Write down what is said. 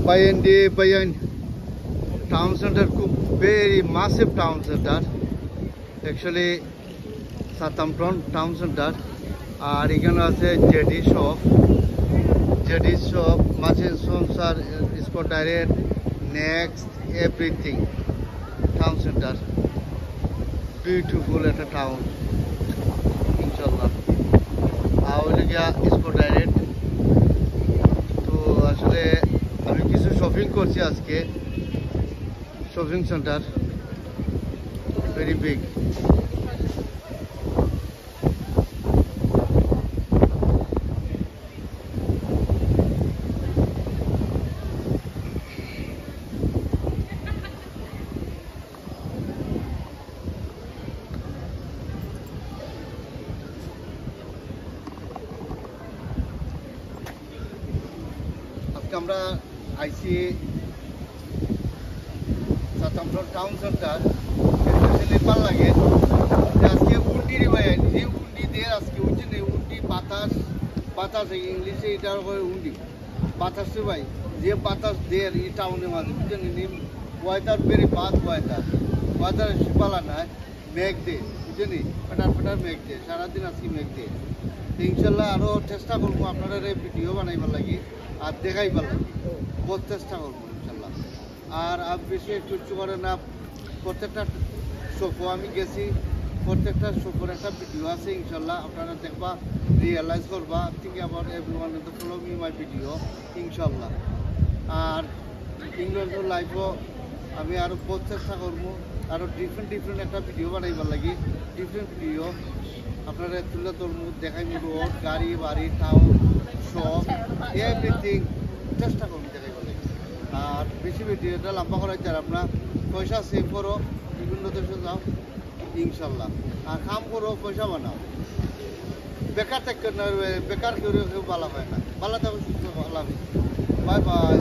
Bayan town center very massive town center. Actually, Southampton town center. আর এখানে আছে JD shop, মাছের সংসার, spot direct, next everything town centre. Beautiful একটা town ইনশাল্লাহ। আর ওইলে গিয়া স্পট ডাইরেক্ট। তো আসলে আমি কিছু শপিং করছি আজকে। Shopping centre very big. আমরা আইসি সাউথাম্পটন টাউন সেন্টার। স্পেশালি ভাল লাগে যে আজকে উন্ডি যে উন্ডি দিয়ে আজকে উঠছে নেই, উন্ডি বাতাস ইংলিশে এটার উপরে উন্ডি বাতাস ভাই, যে বাতাস দেয় এই টাউনের মাঝে বুঝছেন। ওয়েদার ভেরি বাদ ওয়েদার শিপালা নাই, মেঘ দে বুঝছেন, পেটার মেঘ দে, সারাদিন আজকে মেঘ দে। ইনশাল্লাহ আরও চেষ্টা করবো আপনারা ভিডিও বানাইবার লাগি আর দেখাইবার লাগে, বহুত চেষ্টা করবো ইনশাল্লাহ। আর বেশি একটু করে না, প্রত্যেকটা শোকও আমি গেছি, প্রত্যেকটা শোকর একটা ভিডিও আছে ইনশাল্লাহ, আপনারা দেখবা, রিয়েলাইজ করবা। ঠিক আবার everyone to follow me my video ইনশাল্লাহ। আর ইংল্যান্ডের লাইফও আমি আরও বহুত চেষ্টা করবো, আরও ডিফারেন্ট একটা ভিডিও বানাইবার লাগি, ডিফারেন্ট ভিডিও আপনারা তুলে ধরবো, দেখাই রোড, গাড়ি বাড়ি, টাউন, শপ, এভরিথিং চেষ্টা করুন দেখাইবার লাগে। আর বেশি ভিডিওটা লম্বা করাই যার আপনার পয়সা সেভ করো, বিভিন্ন দেশে যাও ইনশাল্লাহ। আর কাম করো, পয়সা বানাও, বেকার থাকতে না, বেকার কেউ ভালো হয় না। ভালো থাকো, সুস্থ, ভালো। Bye bye.